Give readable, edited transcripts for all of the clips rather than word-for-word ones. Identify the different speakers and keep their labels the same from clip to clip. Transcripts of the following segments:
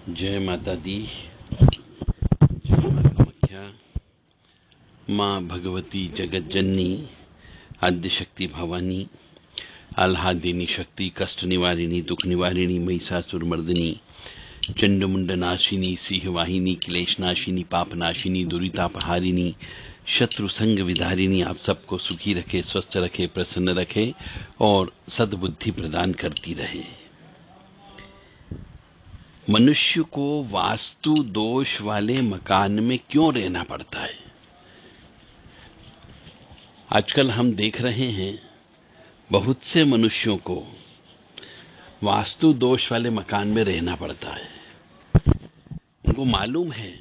Speaker 1: जय माता दी। जय मां कामाख्या। मां भगवती जगत जननी आद्यशक्ति भवानी आह्लादिनी शक्ति कष्ट निवारिणी दुख निवारिणी महिषासुर मर्दिनी चंडमुंड नाशिनी सिंहवाहिनी क्लेश नाशिनी पाप नाशिनी दुरितापहारिणी शत्रु संग विधारिणी आप सबको सुखी रखे, स्वस्थ रखे, प्रसन्न रखे और सद्बुद्धि प्रदान करती रहे। मनुष्य को वास्तु दोष वाले मकान में क्यों रहना पड़ता है? आजकल हम देख रहे हैं बहुत से मनुष्यों को वास्तु दोष वाले मकान में रहना पड़ता है। उनको मालूम है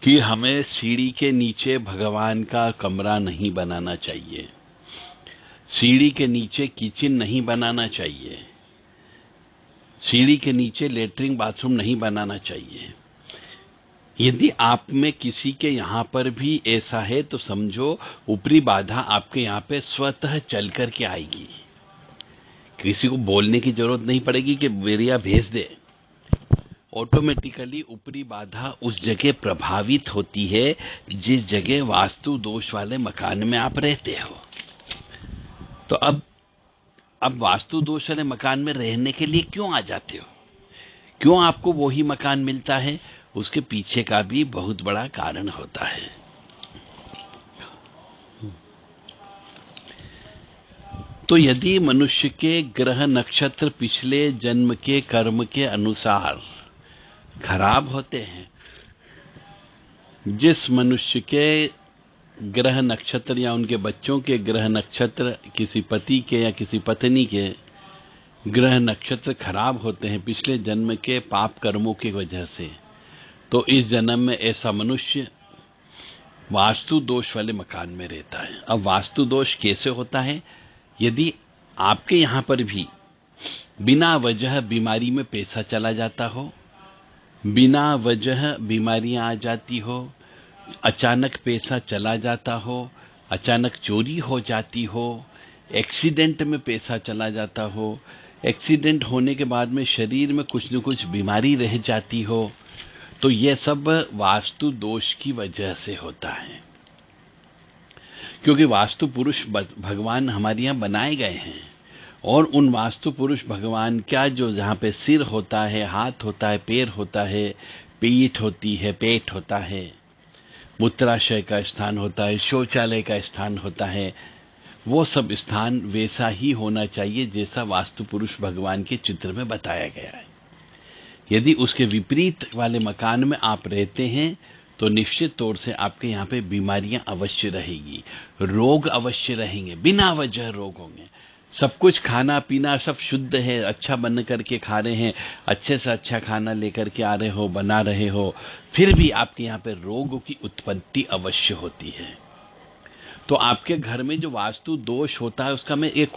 Speaker 1: कि हमें सीढ़ी के नीचे भगवान का कमरा नहीं बनाना चाहिए, सीढ़ी के नीचे किचन नहीं बनाना चाहिए, सीढ़ी के नीचे लेटरिन बाथरूम नहीं बनाना चाहिए। यदि आप में किसी के यहां पर भी ऐसा है तो समझो ऊपरी बाधा आपके यहां पे स्वतः चल करके आएगी। किसी को बोलने की जरूरत नहीं पड़ेगी कि वेरिया भेज दे, ऑटोमेटिकली ऊपरी बाधा उस जगह प्रभावित होती है जिस जगह वास्तु दोष वाले मकान में आप रहते हो। तो अब वास्तु दोष वाले मकान में रहने के लिए क्यों आ जाते हो? क्यों आपको वही मकान मिलता है? उसके पीछे का भी बहुत बड़ा कारण होता है। तो यदि मनुष्य के ग्रह नक्षत्र पिछले जन्म के कर्म के अनुसार खराब होते हैं, जिस मनुष्य के ग्रह नक्षत्र या उनके बच्चों के ग्रह नक्षत्र, किसी पति के या किसी पत्नी के ग्रह नक्षत्र खराब होते हैं पिछले जन्म के पाप कर्मों की वजह से, तो इस जन्म में ऐसा मनुष्य वास्तु दोष वाले मकान में रहता है। अब वास्तु दोष कैसे होता है? यदि आपके यहां पर भी बिना वजह बीमारी में पैसा चला जाता हो, बिना वजह बीमारियां आ जाती हो, अचानक पैसा चला जाता हो, अचानक चोरी हो जाती हो, एक्सीडेंट में पैसा चला जाता हो, एक्सीडेंट होने के बाद में शरीर में कुछ न कुछ बीमारी रह जाती हो, तो यह सब वास्तु दोष की वजह से होता है। क्योंकि वास्तु पुरुष भगवान हमारे यहां बनाए गए हैं और उन वास्तु पुरुष भगवान का जो जहां पे सिर होता है, हाथ होता है, पैर होता है, पीठ होती है, पेट होता है, मूत्राशय का स्थान होता है, शौचालय का स्थान होता है, वो सब स्थान वैसा ही होना चाहिए जैसा वास्तु पुरुष भगवान के चित्र में बताया गया है। यदि उसके विपरीत वाले मकान में आप रहते हैं तो निश्चित तौर से आपके यहाँ पे बीमारियां अवश्य रहेगी, रोग अवश्य रहेंगे, बिना वजह रोग होंगे। सब कुछ खाना पीना सब शुद्ध है, अच्छा बन करके खा रहे हैं, अच्छे से अच्छा खाना लेकर के आ रहे हो, बना रहे हो, फिर भी आपके यहाँ पे रोग की उत्पत्ति अवश्य होती है। तो आपके घर में जो वास्तु दोष होता है उसका मैं एक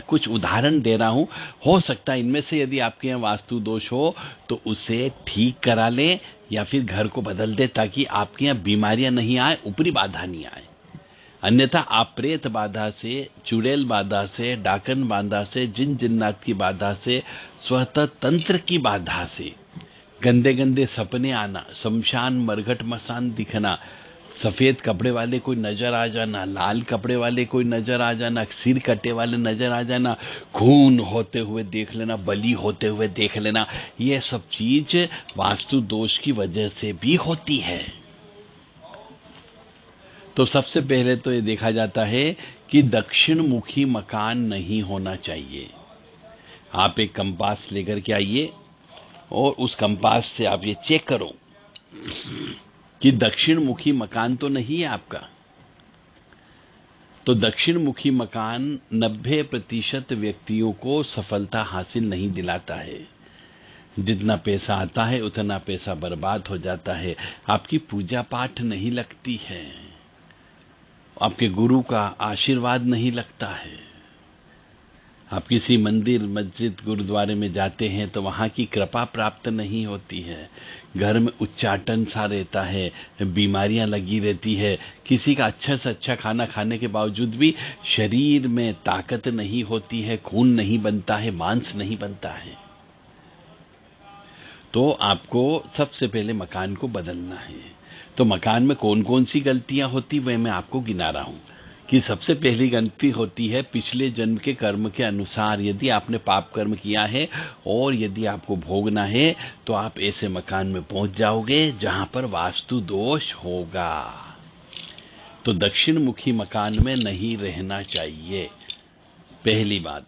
Speaker 1: कुछ उदाहरण दे रहा हूं। हो सकता है इनमें से यदि आपके यहाँ वास्तु दोष हो तो उसे ठीक करा लें या फिर घर को बदल दे ताकि आपके यहाँ बीमारियां नहीं आए, ऊपरी बाधा नहीं आए। अन्यथा आप प्रेत बाधा से, चुड़ैल बाधा से, डाकन बाधा से, जिन जिन्नात की बाधा से, स्वतः तंत्र की बाधा से, गंदे गंदे सपने आना, शमशान मरघट मसान दिखना, सफेद कपड़े वाले कोई नजर आ जाना, लाल कपड़े वाले कोई नजर आ जाना, सिर कटे वाले नजर आ जाना, खून होते हुए देख लेना, बलि होते हुए देख लेना, ये सब चीज वास्तु दोष की वजह से भी होती है। तो सबसे पहले तो ये देखा जाता है कि दक्षिण मुखी मकान नहीं होना चाहिए। आप एक कंपास लेकर के आइए और उस कंपास से आप ये चेक करो कि दक्षिण मुखी मकान तो नहीं है आपका। तो दक्षिण मुखी मकान 90% व्यक्तियों को सफलता हासिल नहीं दिलाता है। जितना पैसा आता है उतना पैसा बर्बाद हो जाता है, आपकी पूजा पाठ नहीं लगती है, आपके गुरु का आशीर्वाद नहीं लगता है। आप किसी मंदिर, मस्जिद, गुरुद्वारे में जाते हैं तो वहां की कृपा प्राप्त नहीं होती है, घर में उच्चाटन सा रहता है, बीमारियां लगी रहती है, किसी का अच्छा से अच्छा खाना खाने के बावजूद भी शरीर में ताकत नहीं होती है, खून नहीं बनता है, मांस नहीं बनता है। तो आपको सबसे पहले मकान को बदलना है। तो मकान में कौन कौन सी गलतियां होती वह मैं आपको गिना रहा हूं। कि सबसे पहली गलती होती है पिछले जन्म के कर्म के अनुसार, यदि आपने पाप कर्म किया है और यदि आपको भोगना है तो आप ऐसे मकान में पहुंच जाओगे जहां पर वास्तु दोष होगा। तो दक्षिण मुखी मकान में नहीं रहना चाहिए, पहली बात।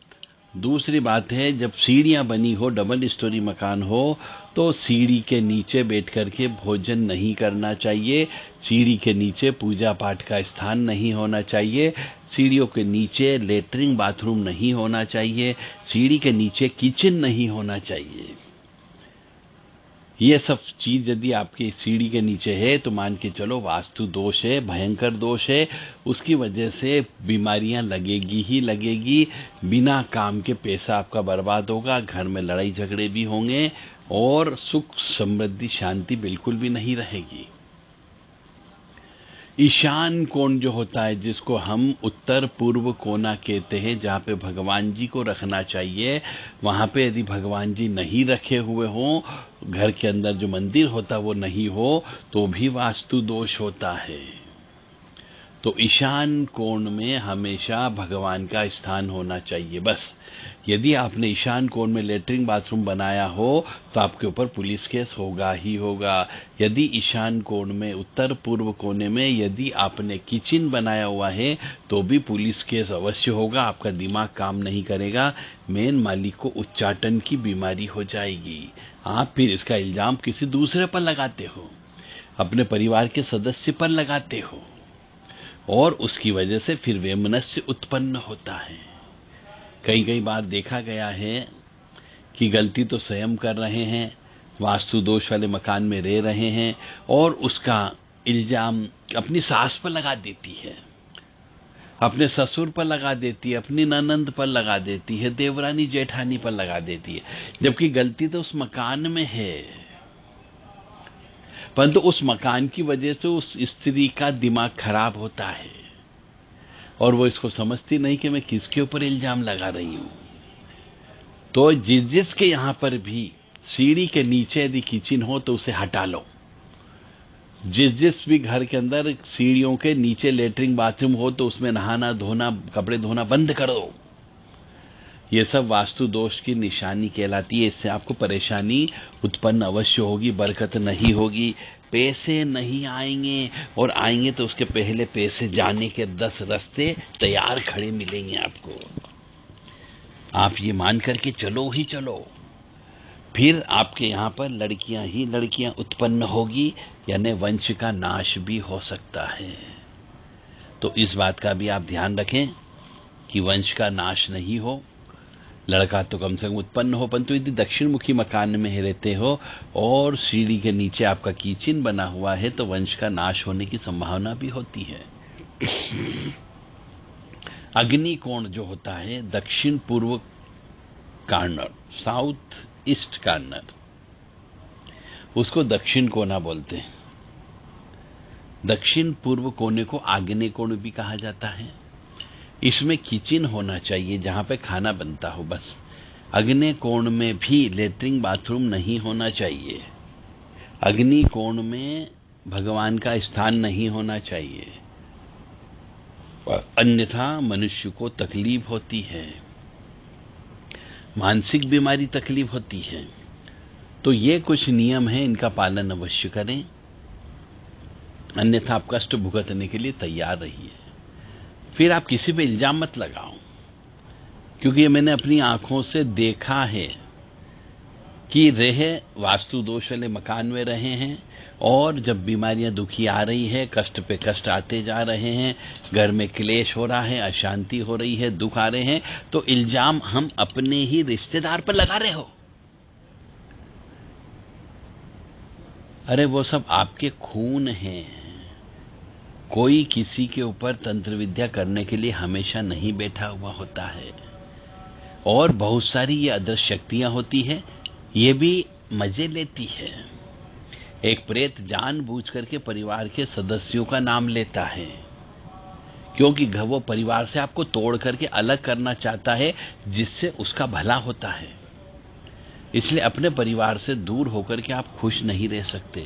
Speaker 1: दूसरी बात है, जब सीढ़ियां बनी हो, डबल स्टोरी मकान हो, तो सीढ़ी के नीचे बैठ करके भोजन नहीं करना चाहिए। सीढ़ी के नीचे पूजा पाठ का स्थान नहीं होना चाहिए। सीढ़ियों के नीचे लेटरिन बाथरूम नहीं होना चाहिए। सीढ़ी के नीचे किचन नहीं होना चाहिए। ये सब चीज यदि आपकी सीढ़ी के नीचे है तो मान के चलो वास्तु दोष है, भयंकर दोष है। उसकी वजह से बीमारियां लगेगी ही लगेगी, बिना काम के पैसा आपका बर्बाद होगा, घर में लड़ाई झगड़े भी होंगे और सुख समृद्धि शांति बिल्कुल भी नहीं रहेगी। ईशान कोण जो होता है, जिसको हम उत्तर पूर्व कोना कहते हैं, जहां पे भगवान जी को रखना चाहिए, वहां पे यदि भगवान जी नहीं रखे हुए हों, घर के अंदर जो मंदिर होता वो नहीं हो, तो भी वास्तु दोष होता है। तो ईशान कोण में हमेशा भगवान का स्थान होना चाहिए। बस यदि आपने ईशान कोण में लेटरिन बाथरूम बनाया हो तो आपके ऊपर पुलिस केस होगा ही होगा। यदि ईशान कोण में, उत्तर पूर्व कोने में यदि आपने किचन बनाया हुआ है तो भी पुलिस केस अवश्य होगा। आपका दिमाग काम नहीं करेगा, मेन मालिक को उच्चाटन की बीमारी हो जाएगी। आप फिर इसका इल्जाम किसी दूसरे पर लगाते हो, अपने परिवार के सदस्य पर लगाते हो, और उसकी वजह से फिर वैमनस्य उत्पन्न होता है। कई बार देखा गया है कि गलती तो स्वयं कर रहे हैं, वास्तु दोष वाले मकान में रह रहे हैं, और उसका इल्जाम अपनी सास पर लगा देती है, अपने ससुर पर लगा देती है, अपनी ननंद पर लगा देती है, देवरानी जेठानी पर लगा देती है, जबकि गलती तो उस मकान में है। परंतु उस मकान की वजह से उस स्त्री का दिमाग खराब होता है और वो इसको समझती नहीं कि मैं किसके ऊपर इल्जाम लगा रही हूं। तो जिसके यहां पर भी सीढ़ी के नीचे यदि किचन हो तो उसे हटा लो। जिस भी घर के अंदर सीढ़ियों के नीचे लेटरिन बाथरूम हो तो उसमें नहाना धोना, कपड़े धोना बंद कर दो। ये सब वास्तु दोष की निशानी कहलाती है। इससे आपको परेशानी उत्पन्न अवश्य होगी, बरकत नहीं होगी, पैसे नहीं आएंगे, और आएंगे तो उसके पहले पैसे जाने के 10 रास्ते तैयार खड़े मिलेंगे आपको। आप ये मान करके चलो ही चलो, फिर आपके यहां पर लड़कियां ही लड़कियां उत्पन्न होगी, यानी वंश का नाश भी हो सकता है। तो इस बात का भी आप ध्यान रखें कि वंश का नाश नहीं हो। लड़का तो कम से कम उत्पन्न हो, परंतु यदि दक्षिण मुखी मकान में रहते हो और सीढ़ी के नीचे आपका किचन बना हुआ है तो वंश का नाश होने की संभावना भी होती है। अग्नि कोण जो होता है, दक्षिण पूर्व कॉर्नर, साउथ ईस्ट कॉर्नर, उसको दक्षिण कोना बोलते हैं। दक्षिण पूर्व कोने को आग्नेय कोण भी कहा जाता है। इसमें किचन होना चाहिए जहां पे खाना बनता हो, बस। अग्नि कोण में भी लेटरिन बाथरूम नहीं होना चाहिए। अग्नि कोण में भगवान का स्थान नहीं होना चाहिए, अन्यथा मनुष्य को तकलीफ होती है, मानसिक बीमारी तकलीफ होती है। तो ये कुछ नियम हैं, इनका पालन अवश्य करें, अन्यथा आप कष्ट भुगतने के लिए तैयार रहिए। फिर आप किसी पे इल्जाम मत लगाओ, क्योंकि ये मैंने अपनी आंखों से देखा है कि वास्तु दोष वाले मकान में रहे हैं, और जब बीमारियां दुखी आ रही है, कष्ट पे कष्ट आते जा रहे हैं, घर में क्लेश हो रहा है, अशांति हो रही है, दुख आ रहे हैं, तो इल्जाम हम अपने ही रिश्तेदार पर लगा रहे हो। अरे वो सब आपके खून हैं। कोई किसी के ऊपर तंत्र विद्या करने के लिए हमेशा नहीं बैठा हुआ होता है, और बहुत सारी ये अदृश्य शक्तियां होती है, ये भी मजे लेती है। एक प्रेत जानबूझ करके परिवार के सदस्यों का नाम लेता है, क्योंकि वो परिवार से आपको तोड़ करके अलग करना चाहता है, जिससे उसका भला होता है। इसलिए अपने परिवार से दूर होकर के आप खुश नहीं रह सकते।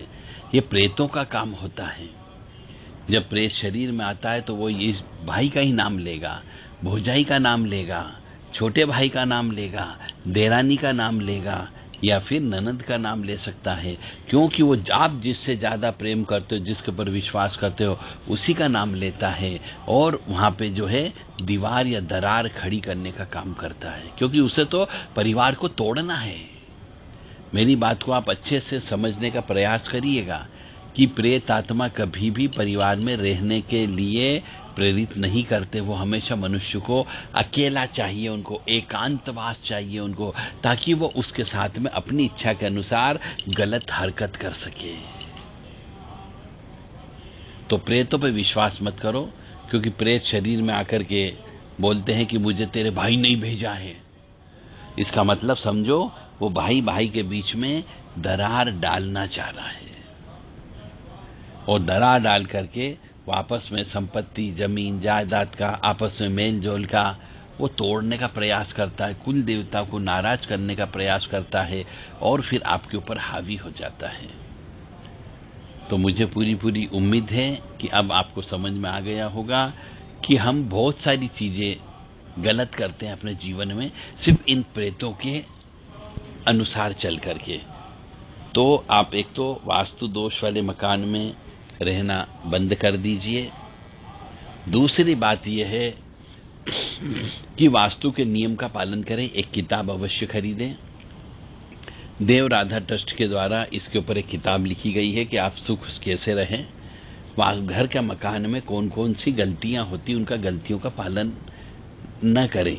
Speaker 1: ये प्रेतों का काम होता है। जब प्रेत शरीर में आता है तो वो इस भाई का ही नाम लेगा, भौजाई का नाम लेगा, छोटे भाई का नाम लेगा, देरानी का नाम लेगा, या फिर ननद का नाम ले सकता है, क्योंकि वो आप जिससे ज्यादा प्रेम करते हो, जिसके ऊपर विश्वास करते हो, उसी का नाम लेता है और वहां पे जो है दीवार या दरार खड़ी करने का काम करता है, क्योंकि उसे तो परिवार को तोड़ना है। मेरी बात को आप अच्छे से समझने का प्रयास करिएगा कि प्रेत आत्मा कभी भी परिवार में रहने के लिए प्रेरित नहीं करते। वो हमेशा मनुष्य को अकेला चाहिए, उनको एकांतवास चाहिए उनको, ताकि वो उसके साथ में अपनी इच्छा के अनुसार गलत हरकत कर सके। तो प्रेतों पे विश्वास मत करो, क्योंकि प्रेत शरीर में आकर के बोलते हैं कि मुझे तेरे भाई नहीं भेजा है। इसका मतलब समझो, वो भाई भाई के बीच में दरार डालना चाह रहा है, और दरार डाल करके वो आपस में संपत्ति, जमीन जायदाद का आपस में मेल जोल का वो तोड़ने का प्रयास करता है, कुल देवता को नाराज करने का प्रयास करता है, और फिर आपके ऊपर हावी हो जाता है। तो मुझे पूरी उम्मीद है कि अब आपको समझ में आ गया होगा कि हम बहुत सारी चीजें गलत करते हैं अपने जीवन में, सिर्फ इन प्रेतों के अनुसार चल करके। तो आप एक तो वास्तु दोष वाले मकान में रहना बंद कर दीजिए। दूसरी बात यह है कि वास्तु के नियम का पालन करें। एक किताब अवश्य खरीदें। देव राधा ट्रस्ट के द्वारा इसके ऊपर एक किताब लिखी गई है कि आप सुख कैसे रहें, घर का मकान में कौन कौन सी गलतियां होती, उनका गलतियों का पालन न करें।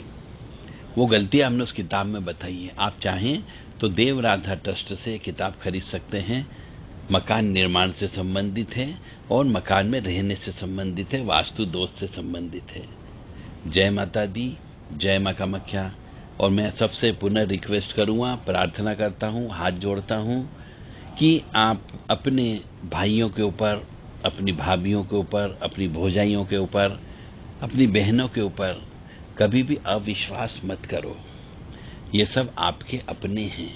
Speaker 1: वो गलतियां हमने उस किताब में बताई है। आप चाहें तो देव राधा ट्रस्ट से किताब खरीद सकते हैं। मकान निर्माण से संबंधित है और मकान में रहने से संबंधित है, वास्तु दोष से संबंधित है। जय माता दी, जय मां कामाख्या। और मैं सबसे पुनः रिक्वेस्ट करूंगा, प्रार्थना करता हूं, हाथ जोड़ता हूं कि आप अपने भाइयों के ऊपर, अपनी भाभियों के ऊपर, अपनी भौजाइयों के ऊपर, अपनी बहनों के ऊपर कभी भी अविश्वास मत करो। ये सब आपके अपने हैं।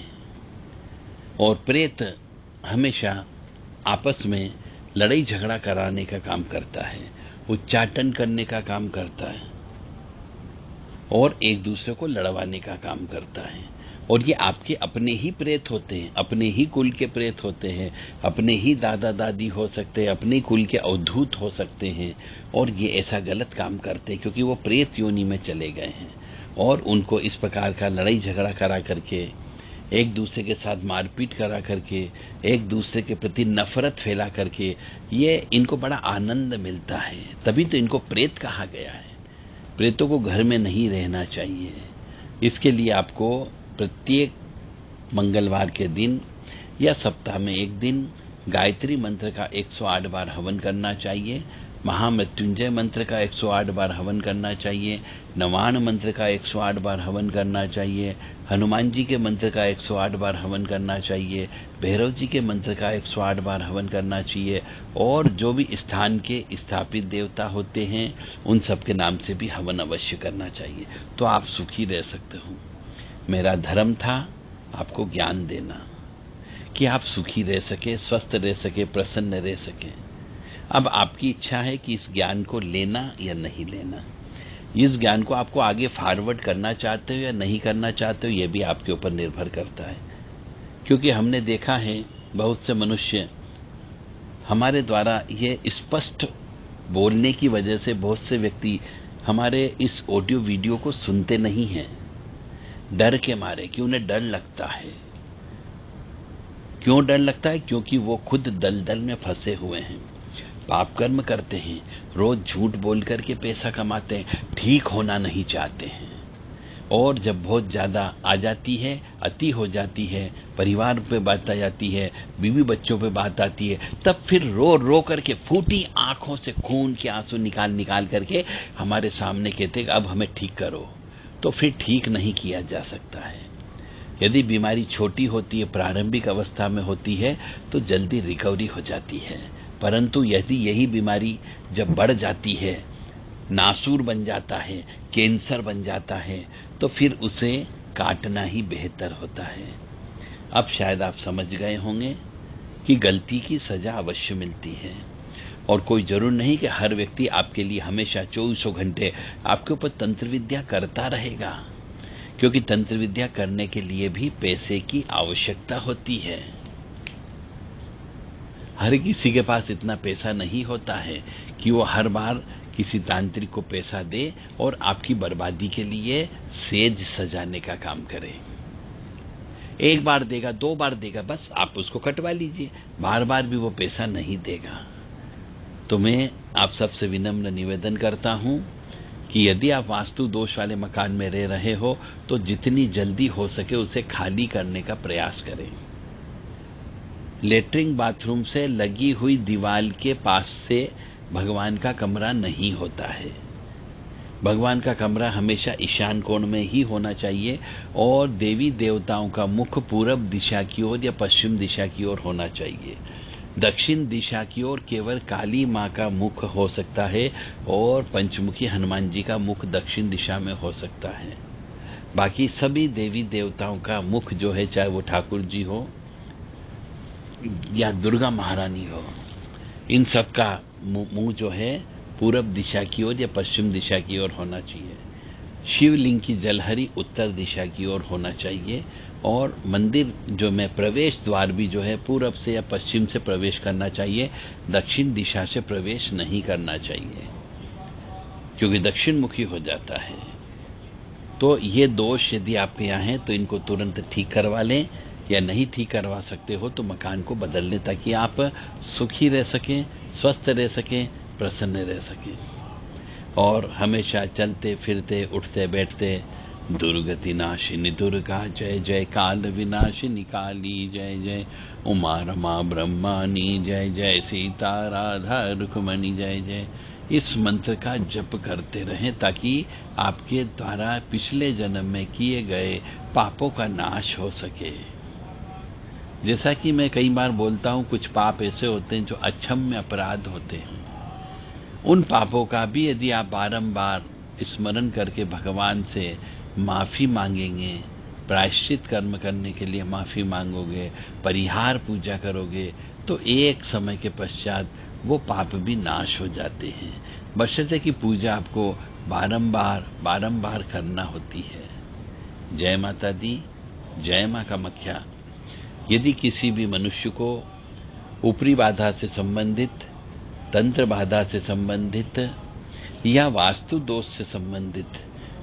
Speaker 1: और प्रेत हमेशा आपस में लड़ाई झगड़ा कराने का काम करता है, उच्चाटन करने का काम करता है और एक दूसरे को लड़वाने का काम करता है। और ये आपके अपने ही प्रेत होते हैं, अपने ही कुल के प्रेत होते हैं, अपने ही दादा दादी हो सकते हैं, अपने कुल के अवधूत हो सकते हैं। और ये ऐसा गलत काम करते हैं क्योंकि वो प्रेत योनि में चले गए हैं, और उनको इस प्रकार का लड़ाई झगड़ा करा करके, एक दूसरे के साथ मारपीट करा करके, एक दूसरे के प्रति नफरत फैला करके ये इनको बड़ा आनंद मिलता है। तभी तो इनको प्रेत कहा गया है। प्रेतों को घर में नहीं रहना चाहिए। इसके लिए आपको प्रत्येक मंगलवार के दिन या सप्ताह में एक दिन गायत्री मंत्र का 108 बार हवन करना चाहिए, महामृत्युंजय मंत्र का 108 बार हवन करना चाहिए, नवान मंत्र का 108 बार हवन करना चाहिए, हनुमान जी के मंत्र का 108 बार हवन करना चाहिए, भैरव जी के मंत्र का 108 बार हवन करना चाहिए, और जो भी स्थान के स्थापित देवता होते हैं उन सब के नाम से भी हवन अवश्य करना चाहिए। तो आप सुखी रह सकते हो। मेरा धर्म था आपको ज्ञान देना कि आप सुखी रह सके, स्वस्थ रह सके, प्रसन्न रह सके। अब आपकी इच्छा है कि इस ज्ञान को लेना या नहीं लेना। इस ज्ञान को आपको आगे फॉरवर्ड करना चाहते हो या नहीं करना चाहते हो, यह भी आपके ऊपर निर्भर करता है। क्योंकि हमने देखा है बहुत से मनुष्य हमारे द्वारा ये स्पष्ट बोलने की वजह से बहुत से व्यक्ति हमारे इस ऑडियो वीडियो को सुनते नहीं हैं, डर के मारे कि उन्हें डर लगता है। क्यों डर लगता है? क्योंकि वो खुद दलदल में फंसे हुए हैं, पाप कर्म करते हैं, रोज झूठ बोल करके पैसा कमाते हैं, ठीक होना नहीं चाहते हैं। और जब बहुत ज्यादा आ जाती है, अति हो जाती है, परिवार पे बात आ जाती है, बीवी बच्चों पे बात आती है, तब फिर रो रो करके फूटी आंखों से खून के आंसू निकाल निकाल करके हमारे सामने कहते हैं अब हमें ठीक करो। तो फिर ठीक नहीं किया जा सकता है। यदि बीमारी छोटी होती है, प्रारंभिक अवस्था में होती है, तो जल्दी रिकवरी हो जाती है। परंतु यदि यही बीमारी जब बढ़ जाती है, नासूर बन जाता है, कैंसर बन जाता है, तो फिर उसे काटना ही बेहतर होता है। अब शायद आप समझ गए होंगे कि गलती की सजा अवश्य मिलती है और कोई जरूर नहीं कि हर व्यक्ति आपके लिए हमेशा 24 घंटे आपके ऊपर तंत्र विद्या करता रहेगा, क्योंकि तंत्र विद्या करने के लिए भी पैसे की आवश्यकता होती है। हर किसी के पास इतना पैसा नहीं होता है कि वो हर बार किसी तांत्रिक को पैसा दे और आपकी बर्बादी के लिए सेज सजाने का काम करे। एक बार देगा, 2 बार देगा, बस आप उसको कटवा लीजिए, बार बार भी वो पैसा नहीं देगा। तो मैं आप सबसे विनम्र निवेदन करता हूं कि यदि आप वास्तु दोष वाले मकान में रह रहे हो तो जितनी जल्दी हो सके उसे खाली करने का प्रयास करें। लेटरिन बाथरूम से लगी हुई दीवार के पास से भगवान का कमरा नहीं होता है। भगवान का कमरा हमेशा ईशान कोण में ही होना चाहिए और देवी देवताओं का मुख पूरब दिशा की ओर या पश्चिम दिशा की ओर होना चाहिए। दक्षिण दिशा की ओर केवल काली मां का मुख हो सकता है और पंचमुखी हनुमान जी का मुख दक्षिण दिशा में हो सकता है। बाकी सभी देवी देवताओं का मुख जो है, चाहे वो ठाकुर जी हो या दुर्गा महारानी हो, इन सब का मुंह जो है पूरब दिशा की ओर या पश्चिम दिशा की ओर होना चाहिए। शिवलिंग की जलहरी उत्तर दिशा की ओर होना चाहिए और मंदिर जो में प्रवेश द्वार भी जो है पूरब से या पश्चिम से प्रवेश करना चाहिए, दक्षिण दिशा से प्रवेश नहीं करना चाहिए, क्योंकि दक्षिण मुखी हो जाता है। तो ये दोष यदि आपके यहाँ हैं तो इनको तुरंत ठीक करवा लें, या नहीं ठीक करवा सकते हो तो मकान को बदल लें, ताकि आप सुखी रह सकें, स्वस्थ रह सकें, प्रसन्न रह सकें और हमेशा चलते फिरते उठते बैठते दुर्गति नाशिनी दुर्गा जय जय, काल विनाशिनी काली जय जय, उमा रमा ब्रह्मानी जय जय, सीता राधा रुक्मणी जय जय, इस मंत्र का जप करते रहें ताकि आपके द्वारा पिछले जन्म में किए गए पापों का नाश हो सके। जैसा कि मैं कई बार बोलता हूं, कुछ पाप ऐसे होते हैं जो अक्षम्य अपराध होते हैं। उन पापों का भी यदि आप बारंबार स्मरण करके भगवान से माफी मांगेंगे, प्रायश्चित कर्म करने के लिए माफी मांगोगे, परिहार पूजा करोगे, तो एक समय के पश्चात वो पाप भी नाश हो जाते हैं, बशर्ते कि पूजा आपको बारंबार करना होती है। जय माता दी, जय मां कामाख्या। यदि किसी भी मनुष्य को ऊपरी बाधा से संबंधित, तंत्र बाधा से संबंधित या वास्तु दोष से संबंधित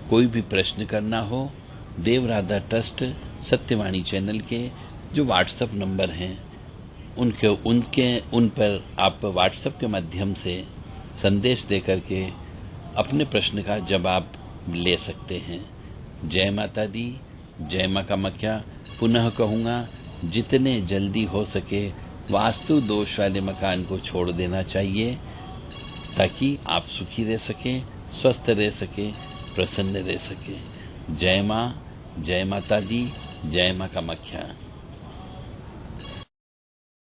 Speaker 1: कोई भी प्रश्न करना हो, देवराधा ट्रस्ट सत्यवाणी चैनल के जो व्हाट्सएप नंबर हैं उन पर आप व्हाट्सएप के माध्यम से संदेश देकर के अपने प्रश्न का जवाब ले सकते हैं। जय माता दी, जय मां कामाख्या। पुनः कहूंगा, जितने जल्दी हो सके वास्तु दोष वाले मकान को छोड़ देना चाहिए, ताकि आप सुखी रह सकें, स्वस्थ रह सकें, प्रसन्न रह सकें। जय मां, जय माता दी, जय मां कामाख्या।